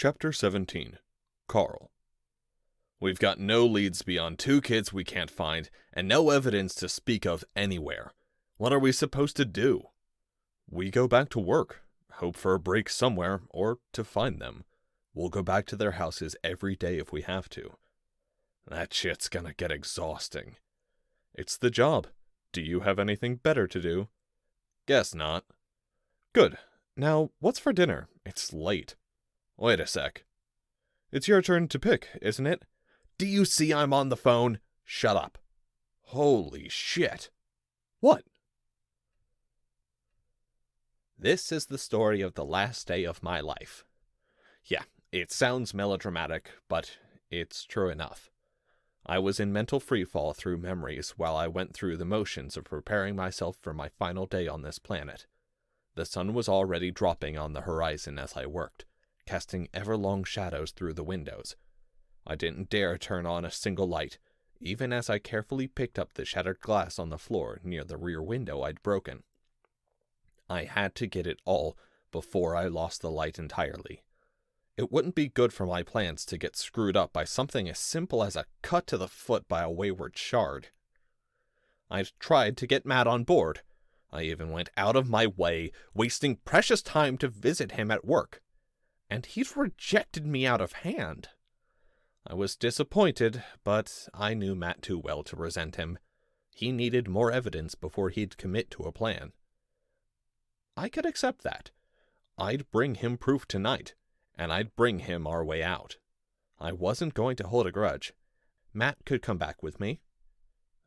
Chapter 17. Carl. We've got no leads beyond 2 kids we can't find, and no evidence to speak of anywhere. What are we supposed to do? We go back to work, hope for a break somewhere, or to find them. We'll go back to their houses every day if we have to. That shit's gonna get exhausting. It's the job. Do you have anything better to do? Guess not. Good. Now, what's for dinner? It's late. Wait a sec. It's your turn to pick, isn't it? Do you see I'm on the phone? Shut up. Holy shit. What? This is the story of the last day of my life. Yeah, it sounds melodramatic, but it's true enough. I was in mental freefall through memories while I went through the motions of preparing myself for my final day on this planet. The sun was already dropping on the horizon as I worked, casting ever-long shadows through the windows. I didn't dare turn on a single light, even as I carefully picked up the shattered glass on the floor near the rear window I'd broken. I had to get it all before I lost the light entirely. It wouldn't be good for my plans to get screwed up by something as simple as a cut to the foot by a wayward shard. I'd tried to get Matt on board. I even went out of my way, wasting precious time to visit him at work. And he'd rejected me out of hand. I was disappointed, but I knew Matt too well to resent him. He needed more evidence before he'd commit to a plan. I could accept that. I'd bring him proof tonight, and I'd bring him our way out. I wasn't going to hold a grudge. Matt could come back with me.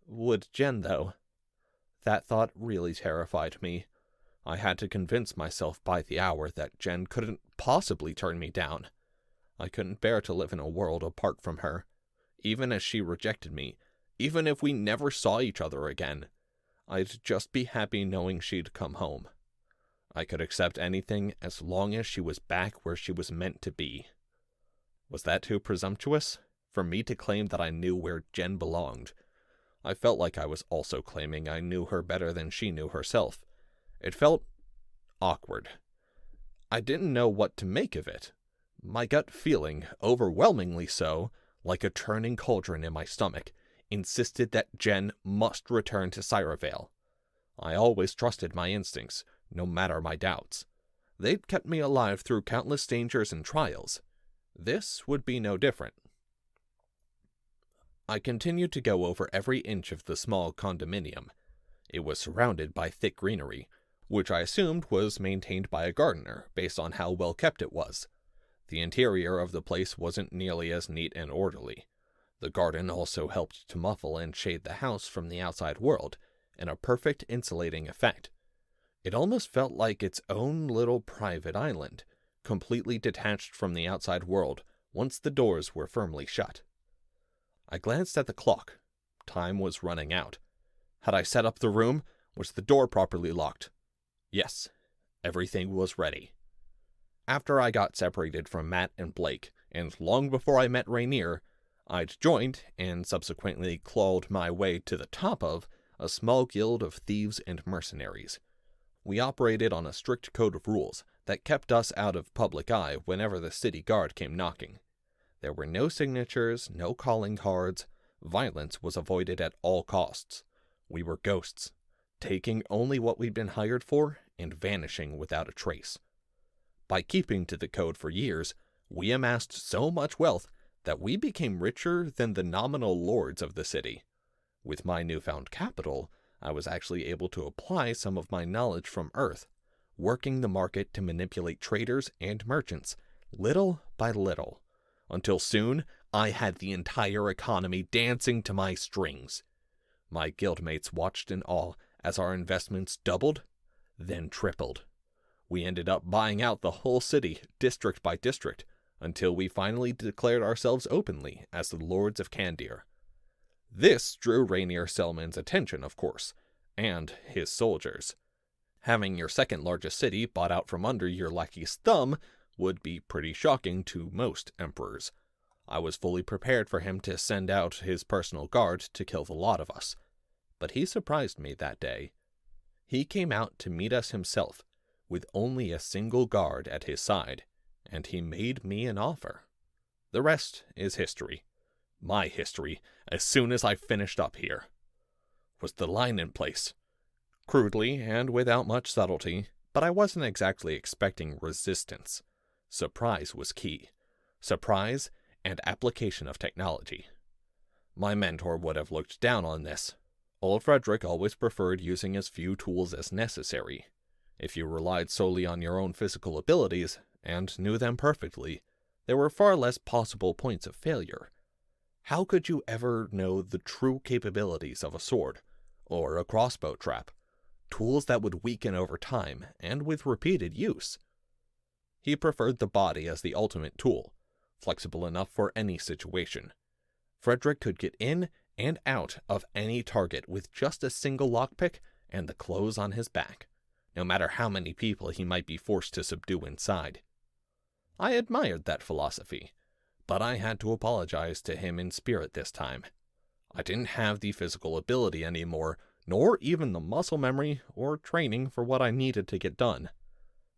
Would Jen, though? That thought really terrified me. I had to convince myself by the hour that Jen couldn't possibly turn me down. I couldn't bear to live in a world apart from her. Even as she rejected me, even if we never saw each other again, I'd just be happy knowing she'd come home. I could accept anything as long as she was back where she was meant to be. Was that too presumptuous? For me to claim that I knew where Jen belonged? I felt like I was also claiming I knew her better than she knew herself. It felt awkward. I didn't know what to make of it. My gut feeling, overwhelmingly so, like a churning cauldron in my stomach, insisted that Jen must return to Cyravale. I always trusted my instincts, no matter my doubts. They'd kept me alive through countless dangers and trials. This would be no different. I continued to go over every inch of the small condominium. It was surrounded by thick greenery, which I assumed was maintained by a gardener based on how well kept it was. The interior of the place wasn't nearly as neat and orderly. The garden also helped to muffle and shade the house from the outside world, in a perfect insulating effect. It almost felt like its own little private island, completely detached from the outside world once the doors were firmly shut. I glanced at the clock. Time was running out. Had I set up the room? Was the door properly locked? Yes, everything was ready. After I got separated from Matt and Blake, and long before I met Rainier, I'd joined, and subsequently clawed my way to the top of, a small guild of thieves and mercenaries. We operated on a strict code of rules that kept us out of public eye whenever the city guard came knocking. There were no signatures, no calling cards. Violence was avoided at all costs. We were ghosts, taking only what we'd been hired for and vanishing without a trace. By keeping to the code for years, we amassed so much wealth that we became richer than the nominal lords of the city. With my newfound capital, I was actually able to apply some of my knowledge from Earth, working the market to manipulate traders and merchants, little by little, until soon I had the entire economy dancing to my strings. My guildmates watched in awe as our investments doubled, then tripled. We ended up buying out the whole city, district by district, until we finally declared ourselves openly as the Lords of Candir. This drew Rainier Selman's attention, of course, and his soldiers. Having your second largest city bought out from under your lackey's thumb would be pretty shocking to most emperors. I was fully prepared for him to send out his personal guard to kill the lot of us. But he surprised me that day. He came out to meet us himself, with only a single guard at his side, and he made me an offer. The rest is history. My history, as soon as I finished up here. Was the line in place? Crudely and without much subtlety, but I wasn't exactly expecting resistance. Surprise was key. Surprise and application of technology. My mentor would have looked down on this. Old Frederick always preferred using as few tools as necessary. If you relied solely on your own physical abilities, and knew them perfectly, there were far less possible points of failure. How could you ever know the true capabilities of a sword, or a crossbow trap, tools that would weaken over time and with repeated use? He preferred the body as the ultimate tool, flexible enough for any situation. Frederick could get in and out of any target with just a single lockpick and the clothes on his back, no matter how many people he might be forced to subdue inside. I admired that philosophy, but I had to apologize to him in spirit this time. I didn't have the physical ability anymore, nor even the muscle memory or training for what I needed to get done.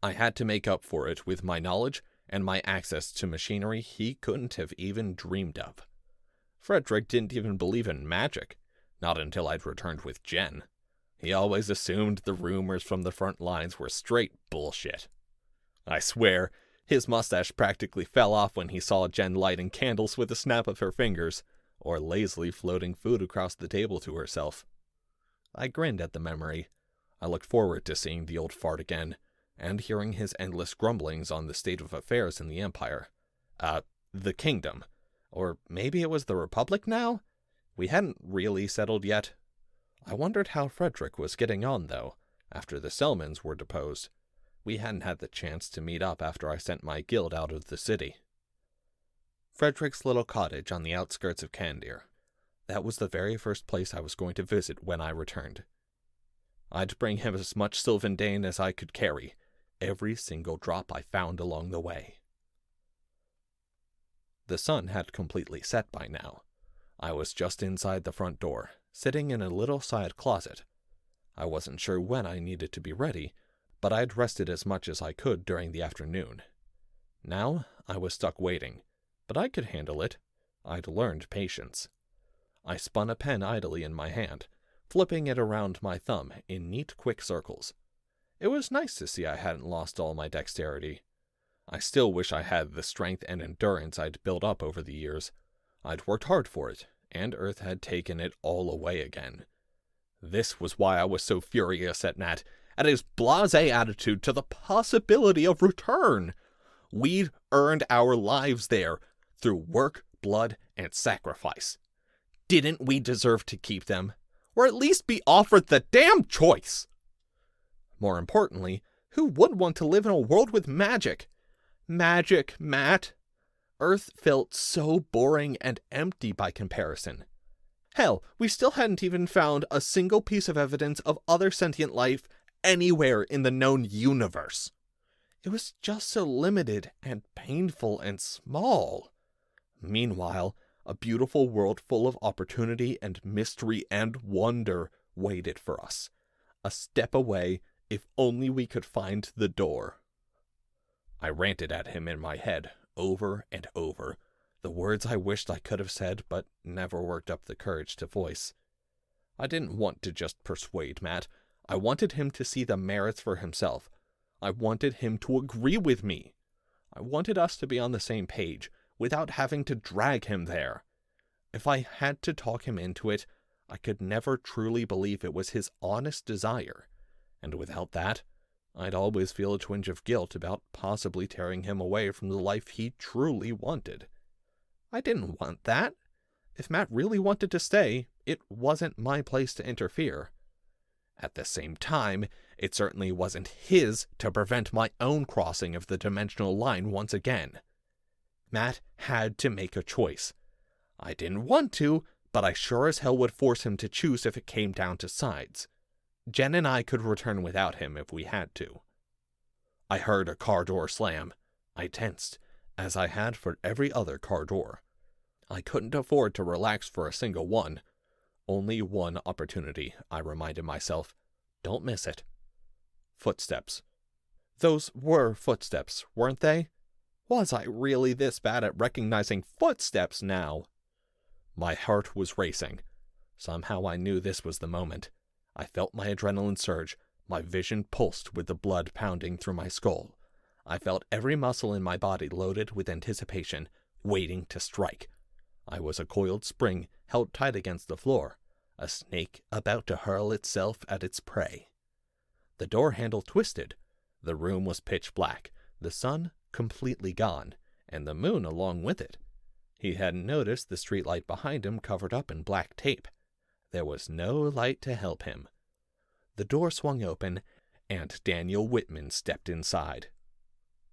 I had to make up for it with my knowledge and my access to machinery he couldn't have even dreamed of. Frederick didn't even believe in magic, not until I'd returned with Jen. He always assumed the rumors from the front lines were straight bullshit. I swear, his mustache practically fell off when he saw Jen lighting candles with a snap of her fingers, or lazily floating food across the table to herself. I grinned at the memory. I looked forward to seeing the old fart again, and hearing his endless grumblings on the state of affairs in the Empire. The Kingdom. Or maybe it was the Republic now? We hadn't really settled yet. I wondered how Frederick was getting on, though, after the Selmans were deposed. We hadn't had the chance to meet up after I sent my guild out of the city. Frederick's little cottage on the outskirts of Candir. That was the very first place I was going to visit when I returned. I'd bring him as much Sylvan as I could carry, every single drop I found along the way. The sun had completely set by now. I was just inside the front door, sitting in a little side closet. I wasn't sure when I needed to be ready, but I'd rested as much as I could during the afternoon. Now I was stuck waiting, but I could handle it. I'd learned patience. I spun a pen idly in my hand, flipping it around my thumb in neat, quick circles. It was nice to see I hadn't lost all my dexterity. I still wish I had the strength and endurance I'd built up over the years. I'd worked hard for it, and Earth had taken it all away again. This was why I was so furious at Nat, at his blasé attitude to the possibility of return. We'd earned our lives there, through work, blood, and sacrifice. Didn't we deserve to keep them? Or at least be offered the damn choice? More importantly, who would want to live in a world with magic? Magic, Matt. Earth felt so boring and empty by comparison. Hell, we still hadn't even found a single piece of evidence of other sentient life anywhere in the known universe. It was just so limited and painful and small. Meanwhile, a beautiful world full of opportunity and mystery and wonder waited for us. A step away, if only we could find the door. I ranted at him in my head, over and over, the words I wished I could have said but never worked up the courage to voice. I didn't want to just persuade Matt. I wanted him to see the merits for himself. I wanted him to agree with me. I wanted us to be on the same page, without having to drag him there. If I had to talk him into it, I could never truly believe it was his honest desire, and without that, I'd always feel a twinge of guilt about possibly tearing him away from the life he truly wanted. I didn't want that. If Matt really wanted to stay, it wasn't my place to interfere. At the same time, it certainly wasn't his to prevent my own crossing of the dimensional line once again. Matt had to make a choice. I didn't want to, but I sure as hell would force him to choose if it came down to sides. Jen and I could return without him if we had to. I heard a car door slam. I tensed, as I had for every other car door. I couldn't afford to relax for a single one. Only one opportunity, I reminded myself. Don't miss it. Footsteps. Those were footsteps, weren't they? Was I really this bad at recognizing footsteps now? My heart was racing. Somehow I knew this was the moment. I felt my adrenaline surge. My vision pulsed with the blood pounding through my skull. I felt every muscle in my body loaded with anticipation, waiting to strike. I was a coiled spring held tight against the floor, a snake about to hurl itself at its prey. The door handle twisted. The room was pitch black, the sun completely gone, and the moon along with it. He hadn't noticed the streetlight behind him covered up in black tape. There was no light to help him. The door swung open, and Daniel Whitman stepped inside.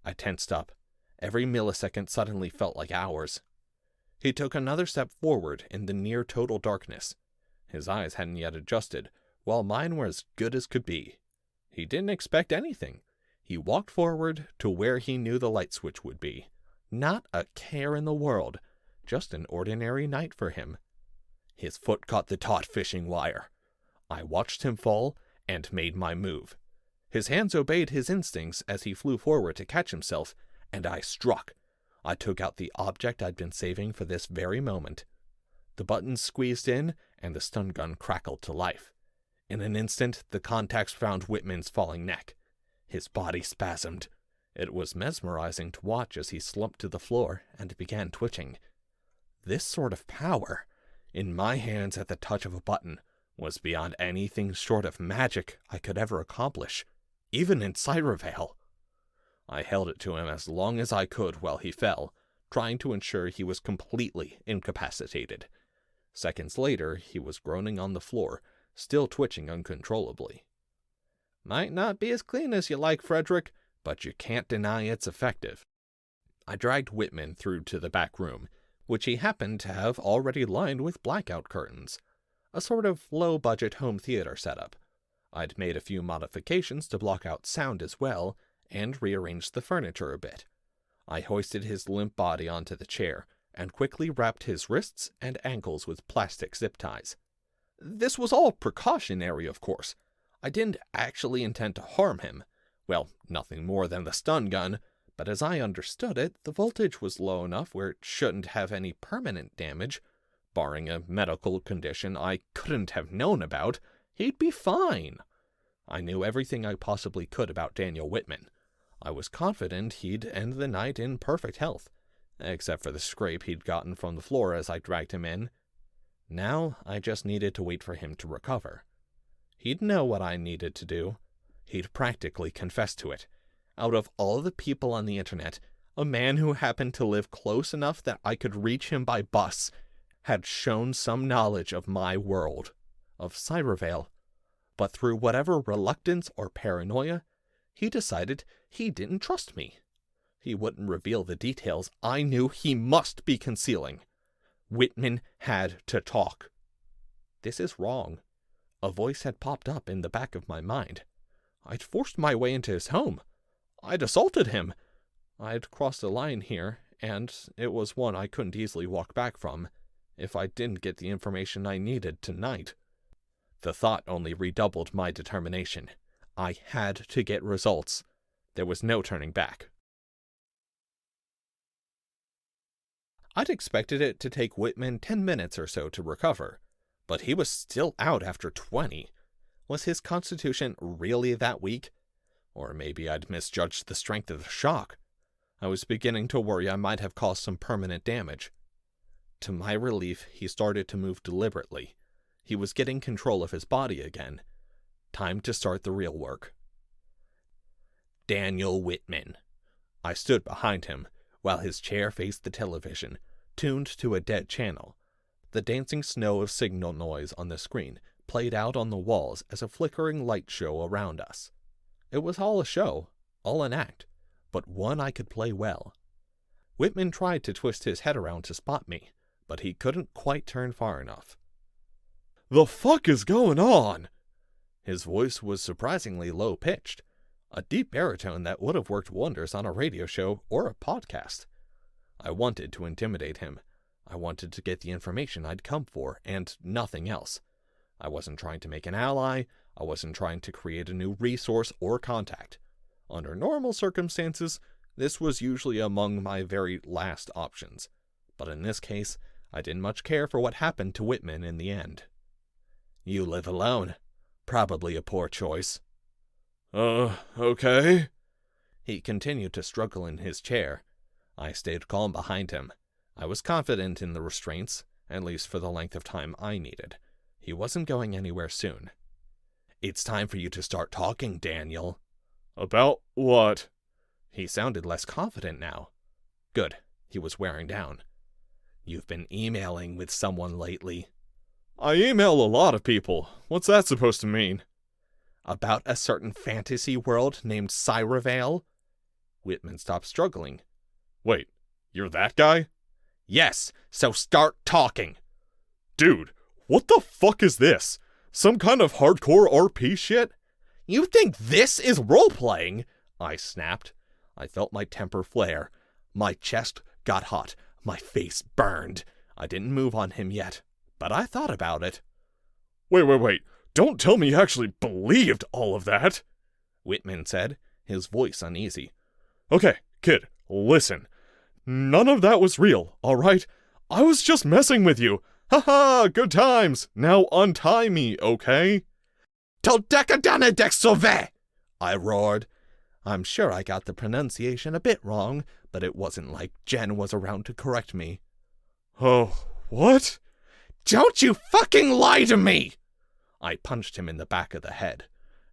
I tensed up. Every millisecond suddenly felt like hours. He took another step forward in the near total darkness. His eyes hadn't yet adjusted, while mine were as good as could be. He didn't expect anything. He walked forward to where he knew the light switch would be. Not a care in the world, just an ordinary night for him. His foot caught the taut fishing wire. I watched him fall and made my move. His hands obeyed his instincts as he flew forward to catch himself, and I struck. I took out the object I'd been saving for this very moment. The buttons squeezed in, and the stun gun crackled to life. In an instant, the contacts found Whitman's falling neck. His body spasmed. It was mesmerizing to watch as he slumped to the floor and began twitching. This sort of power, in my hands at the touch of a button, was beyond anything short of magic I could ever accomplish, even in Cyrovale. I held it to him as long as I could while he fell, trying to ensure he was completely incapacitated. Seconds later, he was groaning on the floor, still twitching uncontrollably. Might not be as clean as you like, Frederick, but you can't deny it's effective. I dragged Whitman through to the back room, which he happened to have already lined with blackout curtains, a sort of low-budget home theater setup. I'd made a few modifications to block out sound as well, and rearranged the furniture a bit. I hoisted his limp body onto the chair, and quickly wrapped his wrists and ankles with plastic zip ties. This was all precautionary, of course. I didn't actually intend to harm him. Well, nothing more than the stun gun, but as I understood it, the voltage was low enough where it shouldn't have any permanent damage. Barring a medical condition I couldn't have known about, he'd be fine. I knew everything I possibly could about Daniel Whitman. I was confident he'd end the night in perfect health, except for the scrape he'd gotten from the floor as I dragged him in. Now I just needed to wait for him to recover. He'd know what I needed to do. He'd practically confessed to it. Out of all the people on the internet, a man who happened to live close enough that I could reach him by bus had shown some knowledge of my world, of Cyrovale. But through whatever reluctance or paranoia, he decided he didn't trust me. He wouldn't reveal the details I knew he must be concealing. Whitman had to talk. This is wrong. A voice had popped up in the back of my mind. I'd forced my way into his home. I'd assaulted him. I'd crossed a line here, and it was one I couldn't easily walk back from, if I didn't get the information I needed tonight. The thought only redoubled my determination. I had to get results. There was no turning back. I'd expected it to take Whitman 10 minutes or so to recover, but he was still out after 20. Was his constitution really that weak? Or maybe I'd misjudged the strength of the shock. I was beginning to worry I might have caused some permanent damage. To my relief, he started to move deliberately. He was getting control of his body again. Time to start the real work. Daniel Whitman. I stood behind him, while his chair faced the television, tuned to a dead channel. The dancing snow of signal noise on the screen played out on the walls as a flickering light show around us. It was all a show, all an act, but one I could play well. Whitman tried to twist his head around to spot me, but he couldn't quite turn far enough. "The fuck is going on?" His voice was surprisingly low-pitched, a deep baritone that would have worked wonders on a radio show or a podcast. I wanted to intimidate him. I wanted to get the information I'd come for, and nothing else. I wasn't trying to make an ally. I wasn't trying to create a new resource or contact. Under normal circumstances, This was usually among my very last options, but in this case, I didn't much care for what happened to Whitman in the end. You live alone. Probably a poor choice. Okay. He continued to struggle in his chair. I stayed calm behind him. I was confident in the restraints, at least for the length of time I needed. He wasn't going anywhere soon. It's time for you to start talking, Daniel. About what? He sounded less confident now. Good. He was wearing down. You've been emailing with someone lately. I email a lot of people. What's that supposed to mean? About a certain fantasy world named Cyravale? Whitman stopped struggling. Wait, you're that guy? Yes, so start talking. Dude, what the fuck is this? Some kind of hardcore RP shit? You think this is role-playing? I snapped. I felt my temper flare. My chest got hot. My face burned. I didn't move on him yet, but I thought about it. Wait. Don't tell me you actually believed all of that, Whitman said, his voice uneasy. Okay, kid, listen. None of that was real, all right? I was just messing with you. Ha, good times. Now untie me, okay? Todecadana dexove! I roared. I'm sure I got the pronunciation a bit wrong, but it wasn't like Jen was around to correct me. Oh, what? Don't you fucking lie to me! I punched him in the back of the head.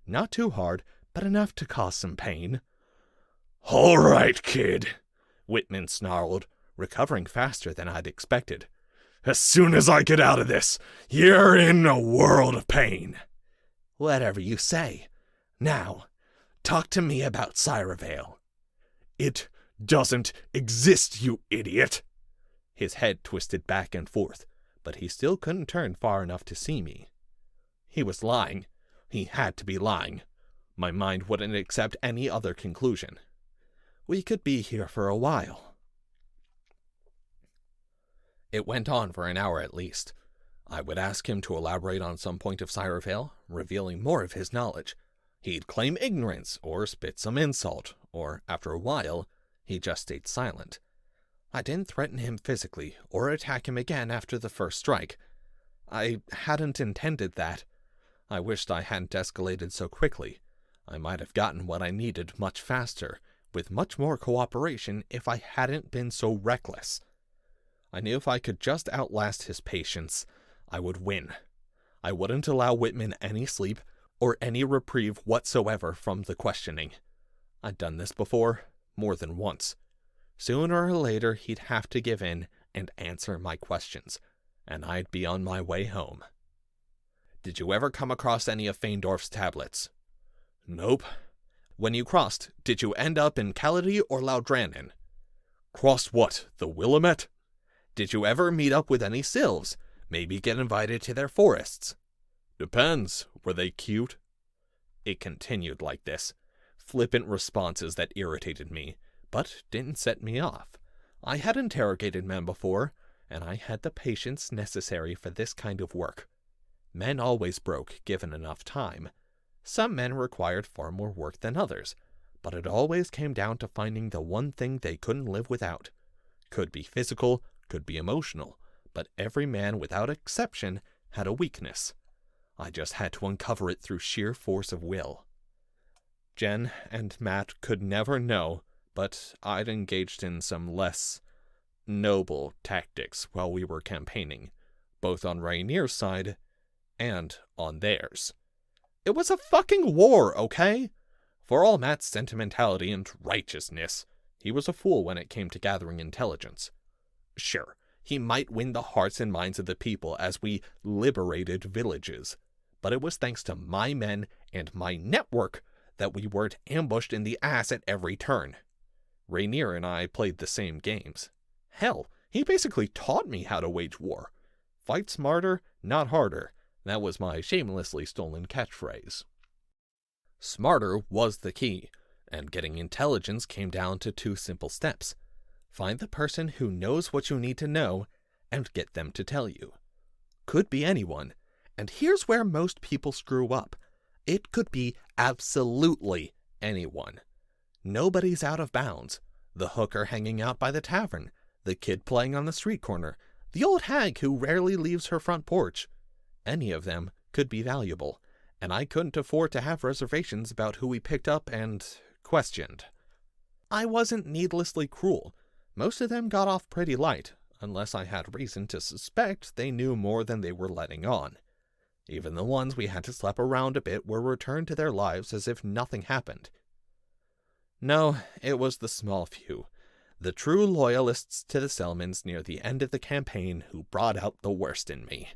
Not too hard, but enough to cause some pain. All right, kid, Whitman snarled, recovering faster than I'd expected. As soon as I get out of this, you're in a world of pain. Whatever you say. Now, talk to me about Cyravale. It doesn't exist, you idiot. His head twisted back and forth, but he still couldn't turn far enough to see me. He was lying. He had to be lying. My mind wouldn't accept any other conclusion. We could be here for a while. It went on for an hour at least. I would ask him to elaborate on some point of Cyravale, revealing more of his knowledge. He'd claim ignorance, or spit some insult, or, after a while, he just stayed silent. I didn't threaten him physically, or attack him again after the first strike. I hadn't intended that. I wished I hadn't escalated so quickly. I might have gotten what I needed much faster, with much more cooperation if I hadn't been so reckless. I knew if I could just outlast his patience, I would win. I wouldn't allow Whitman any sleep or any reprieve whatsoever from the questioning. I'd done this before, more than once. Sooner or later he'd have to give in and answer my questions, and I'd be on my way home. Did you ever come across any of Feindorf's tablets? Nope. When you crossed, did you end up in Kaladi or Laudrannon? Crossed what, the Willamette? Did you ever meet up with any Sylves? Maybe get invited to their forests? Depends. Were they cute? It continued like this. Flippant responses that irritated me, but didn't set me off. I had interrogated men before, and I had the patience necessary for this kind of work. Men always broke, given enough time. Some men required far more work than others, but it always came down to finding the one thing they couldn't live without. Could be physical, could be emotional, but every man without exception had a weakness. I just had to uncover it through sheer force of will. Jen and Matt could never know, but I'd engaged in some less noble tactics while we were campaigning, both on Rainier's side and on theirs. It was a fucking war, okay? For all Matt's sentimentality and righteousness, he was a fool when it came to gathering intelligence. Sure, he might win the hearts and minds of the people as we liberated villages, but it was thanks to my men and my network that we weren't ambushed in the ass at every turn. Rainier and I played the same games. Hell, he basically taught me how to wage war. Fight smarter, not harder. That was my shamelessly stolen catchphrase. Smarter was the key, and getting intelligence came down to 2 simple steps. Find the person who knows what you need to know, and get them to tell you. Could be anyone, and here's where most people screw up. It could be absolutely anyone. Nobody's out of bounds. The hooker hanging out by the tavern, the kid playing on the street corner, the old hag who rarely leaves her front porch. Any of them could be valuable, and I couldn't afford to have reservations about who we picked up and questioned. I wasn't needlessly cruel. Most of them got off pretty light, unless I had reason to suspect they knew more than they were letting on. Even the ones we had to slap around a bit were returned to their lives as if nothing happened. No, it was the small few, the true loyalists to the Selmans near the end of the campaign who brought out the worst in me.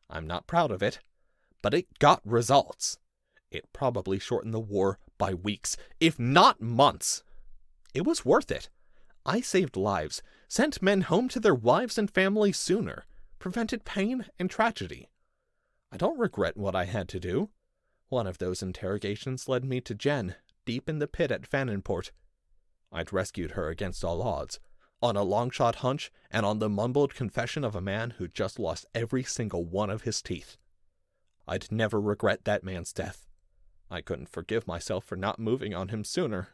I'm not proud of it, but it got results. It probably shortened the war by weeks, if not months. It was worth it. I saved lives, sent men home to their wives and families sooner, prevented pain and tragedy. I don't regret what I had to do. One of those interrogations led me to Jen, deep in the pit at Fanninport. I'd rescued her against all odds, on a long-shot hunch and on the mumbled confession of a man who just lost every single one of his teeth. I'd never regret that man's death. I couldn't forgive myself for not moving on him sooner.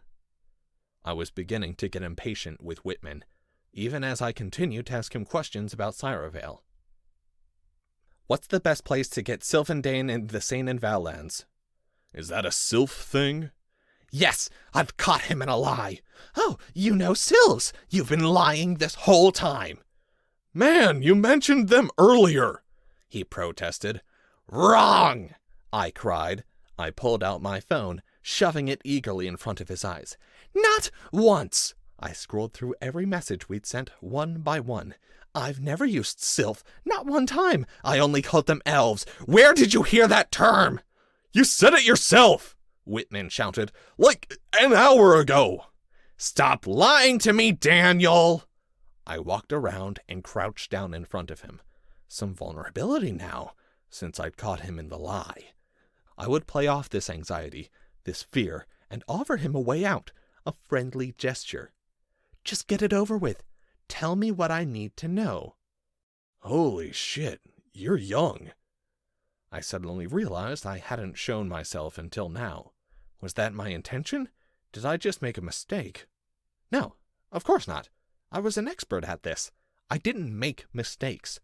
I was beginning to get impatient with Whitman, even as I continued to ask him questions about Cyravale. What's the best place to get Sylvandane in the Seine and Vallands? Is that a sylph thing? Yes, I've caught him in a lie. Oh, you know Sylphs. You've been lying this whole time. Man, you mentioned them earlier, he protested. Wrong, I cried. I pulled out my phone, shoving it eagerly in front of his eyes. Not once. I scrolled through every message we'd sent one by one. I've never used sylph, not one time. I only called them elves. Where did you hear that term? You said it yourself, Whitman shouted, like an hour ago. Stop lying to me, Daniel. I walked around and crouched down in front of him. Some vulnerability now, since I'd caught him in the lie. I would play off this anxiety, this fear, and offer him a way out, a friendly gesture. Just get it over with. Tell me what I need to know. Holy shit, you're young. I suddenly realized I hadn't shown myself until now. Was that my intention? Did I just make a mistake? No, of course not. I was an expert at this. I didn't make mistakes.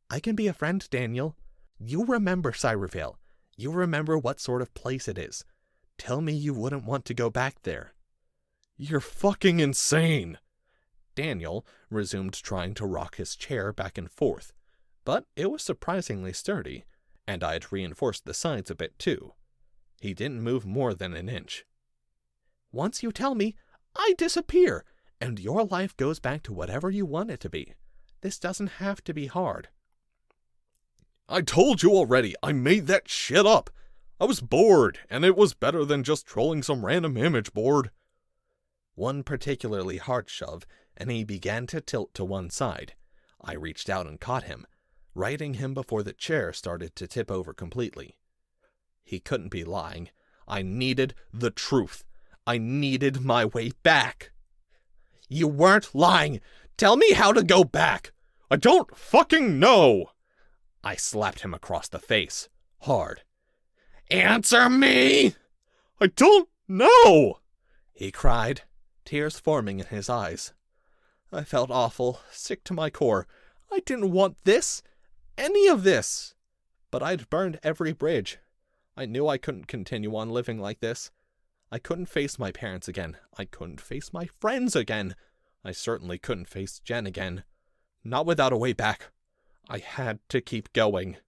I can be a friend, Daniel. You remember Cyravale. You remember what sort of place it is. Tell me you wouldn't want to go back there. You're fucking insane. Daniel resumed trying to rock his chair back and forth, but it was surprisingly sturdy, and I'd reinforced the sides a bit too. He didn't move more than an inch. Once you tell me, I disappear, and your life goes back to whatever you want it to be. This doesn't have to be hard. I told you already, I made that shit up. I was bored, and it was better than just trolling some random image board. One particularly hard shove, and he began to tilt to one side. I reached out and caught him, righting him before the chair started to tip over completely. He couldn't be lying. I needed the truth. I needed my way back. You weren't lying. Tell me how to go back. I don't fucking know. I slapped him across the face, hard. Answer me! I don't know, he cried, tears forming in his eyes. I felt awful, sick to my core. I didn't want this, any of this. But I'd burned every bridge. I knew I couldn't continue on living like this. I couldn't face my parents again. I couldn't face my friends again. I certainly couldn't face Jen again. Not without a way back. I had to keep going.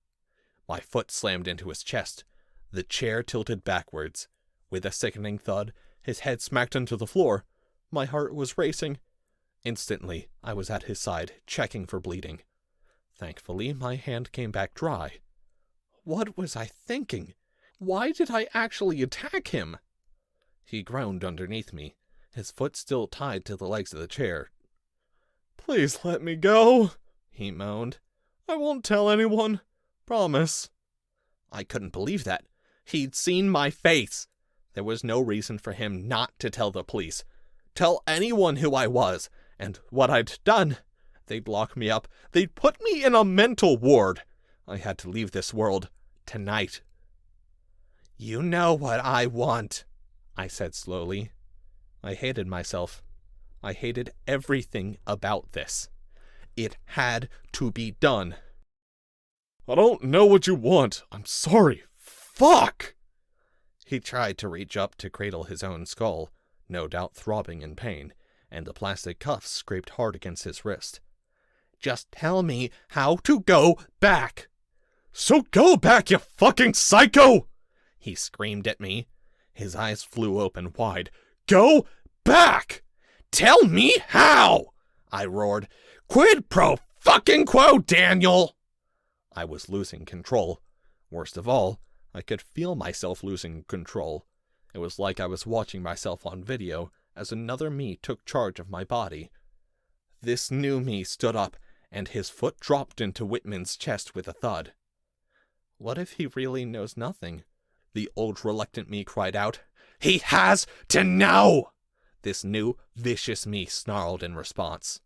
My foot slammed into his chest. The chair tilted backwards. With a sickening thud, his head smacked into the floor. My heart was racing. Instantly, I was at his side, checking for bleeding. Thankfully, my hand came back dry. What was I thinking? Why did I actually attack him? He groaned underneath me, his foot still tied to the legs of the chair. Please let me go, he moaned. I won't tell anyone. Promise. I couldn't believe that. He'd seen my face. There was no reason for him not to tell the police. Tell anyone who I was, and what I'd done. They'd lock me up. They'd put me in a mental ward. I had to leave this world tonight. You know what I want, I said slowly. I hated myself. I hated everything about this. It had to be done. I don't know what you want. I'm sorry. Fuck! He tried to reach up to cradle his own skull, no doubt throbbing in pain, and the plastic cuffs scraped hard against his wrist. Just tell me how to go back! So go back, you fucking psycho! He screamed at me. His eyes flew open wide. Go back! Tell me how! I roared. Quid pro fucking quo, Daniel! I was losing control. Worst of all, I could feel myself losing control. It was like I was watching myself on video as another me took charge of my body. This new me stood up, and his foot dropped into Whitman's chest with a thud. What if he really knows nothing? The old reluctant me cried out. He has to know! This new, vicious me snarled in response.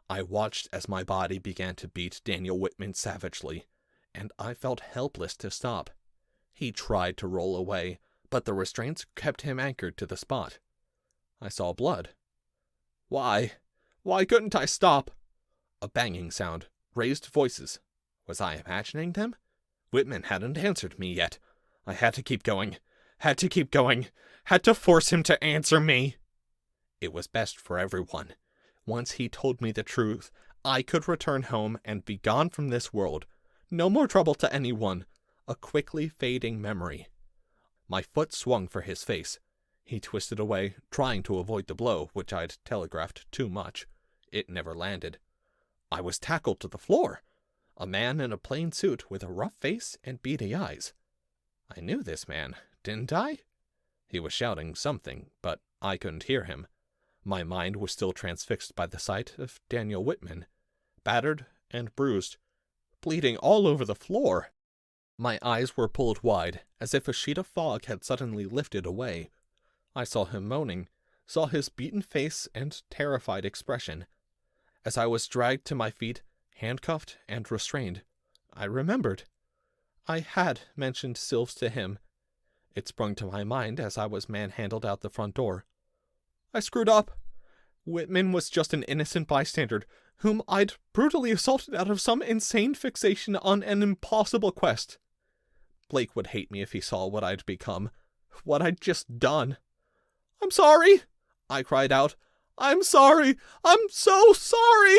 I watched as my body began to beat Daniel Whitman savagely, and I felt helpless to stop. He tried to roll away, but the restraints kept him anchored to the spot. I saw blood. Why? Why couldn't I stop? A banging sound, raised voices. Was I imagining them? Whitman hadn't answered me yet. I had to keep going. Had to force him to answer me. It was best for everyone. Once he told me the truth, I could return home and be gone from this world. No more trouble to anyone. A quickly fading memory. My foot swung for his face. He twisted away, trying to avoid the blow, which I'd telegraphed too much. It never landed. I was tackled to the floor. A man in a plain suit with a rough face and beady eyes. I knew this man, didn't I? He was shouting something, but I couldn't hear him. My mind was still transfixed by the sight of Daniel Whitman, battered and bruised, bleeding all over the floor. My eyes were pulled wide, as if a sheet of fog had suddenly lifted away. I saw him moaning, saw his beaten face and terrified expression. As I was dragged to my feet, handcuffed and restrained, I remembered. I had mentioned Sylves to him. It sprung to my mind as I was manhandled out the front door. I screwed up. Whitman was just an innocent bystander, whom I'd brutally assaulted out of some insane fixation on an impossible quest. Blake would hate me if he saw what I'd become, what I'd just done. I'm sorry, I cried out. I'm sorry. I'm so sorry.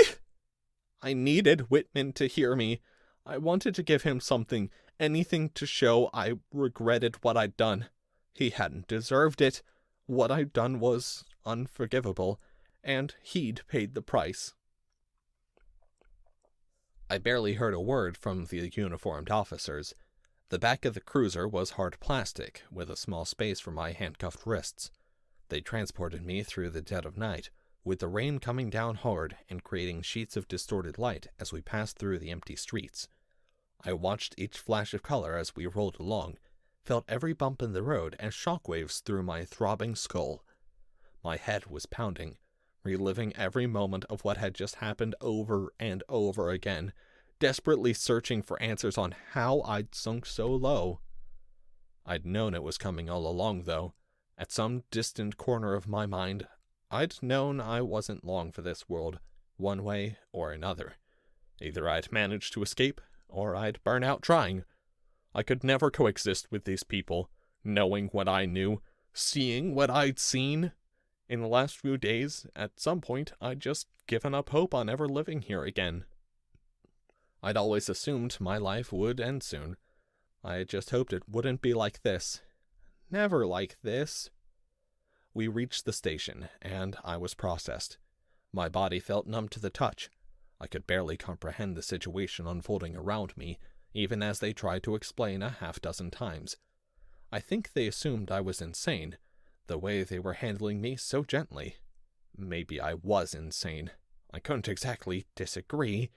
I needed Whitman to hear me. I wanted to give him something, anything to show I regretted what I'd done. He hadn't deserved it. What I'd done was unforgivable, and he'd paid the price. I barely heard a word from the uniformed officers. The back of the cruiser was hard plastic, with a small space for my handcuffed wrists. They transported me through the dead of night, with the rain coming down hard and creating sheets of distorted light as we passed through the empty streets. I watched each flash of color as we rolled along, felt every bump in the road as shockwaves through my throbbing skull. My head was pounding, reliving every moment of what had just happened over and over again, desperately searching for answers on how I'd sunk so low. I'd known it was coming all along, though. At some distant corner of my mind, I'd known I wasn't long for this world, one way or another. Either I'd manage to escape, or I'd burn out trying. I could never coexist with these people, knowing what I knew, seeing what I'd seen. In the last few days, at some point, I'd just given up hope on ever living here again. I'd always assumed my life would end soon. I had just hoped it wouldn't be like this. Never like this. We reached the station, and I was processed. My body felt numb to the touch. I could barely comprehend the situation unfolding around me, even as they tried to explain a half-dozen times. I think they assumed I was insane, the way they were handling me so gently. Maybe I was insane. I couldn't exactly disagree.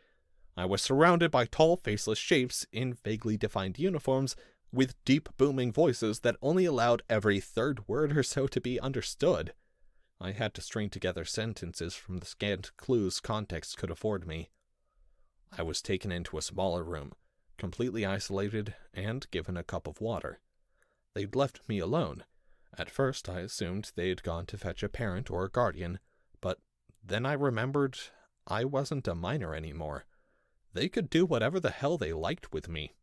I was surrounded by tall, faceless shapes in vaguely defined uniforms with deep, booming voices that only allowed every third word or so to be understood. I had to string together sentences from the scant clues context could afford me. I was taken into a smaller room, completely isolated, and given a cup of water. They'd left me alone. At first I assumed they'd gone to fetch a parent or a guardian, But then I remembered I wasn't a minor anymore. They could do whatever the hell they liked with me.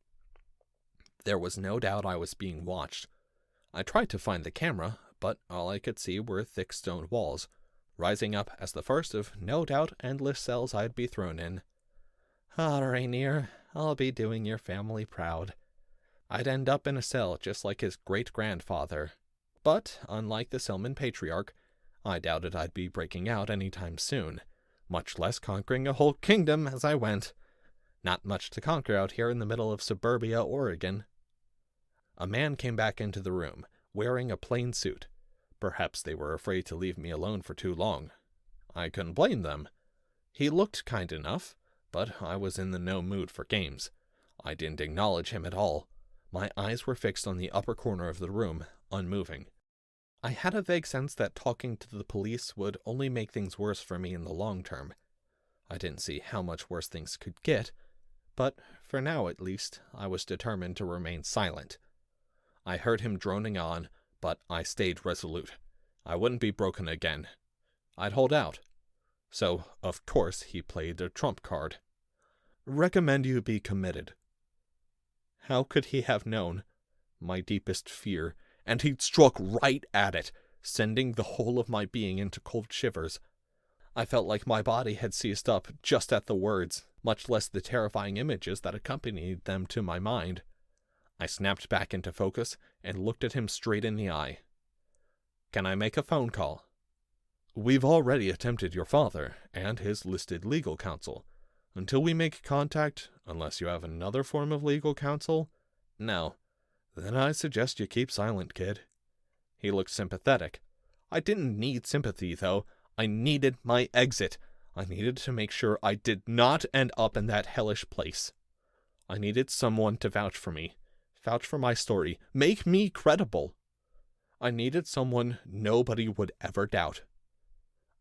There was no doubt I was being watched. I tried to find the camera, but all I could see were thick stone walls, rising up as the first of no doubt endless cells I'd be thrown in. Ah, Rainier, I'll be doing your family proud. I'd end up in a cell just like his great-grandfather. But, unlike the Selman patriarch, I doubted I'd be breaking out any time soon, much less conquering a whole kingdom as I went. Not much to conquer out here in the middle of suburbia Oregon. A man came back into the room, wearing a plain suit. Perhaps they were afraid to leave me alone for too long. I couldn't blame them. He looked kind enough, but I was in the no mood for games. I didn't acknowledge him at all. My eyes were fixed on the upper corner of the room, unmoving. I had a vague sense that talking to the police would only make things worse for me in the long term. I didn't see how much worse things could get, but for now at least, I was determined to remain silent. I heard him droning on, but I stayed resolute. I wouldn't be broken again. I'd hold out. So, of course, he played a trump card. Recommend you be committed. How could he have known? My deepest fear, and he'd struck right at it, sending the whole of my being into cold shivers. I felt like my body had seized up just at the words, much less the terrifying images that accompanied them to my mind. I snapped back into focus and looked at him straight in the eye. Can I make a phone call? We've already attempted your father and his listed legal counsel. Until we make contact, unless you have another form of legal counsel, no. Then I suggest you keep silent, kid. He looked sympathetic. I didn't need sympathy, though. I needed my exit. I needed to make sure I did not end up in that hellish place. I needed someone to vouch for me, vouch for my story, make me credible. I needed someone nobody would ever doubt.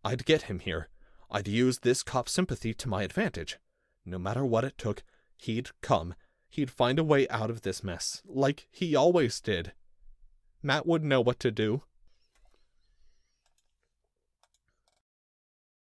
I'd get him here. I'd use this cop's sympathy to my advantage. No matter what it took, he'd come. He'd find a way out of this mess, like he always did. Matt would know what to do.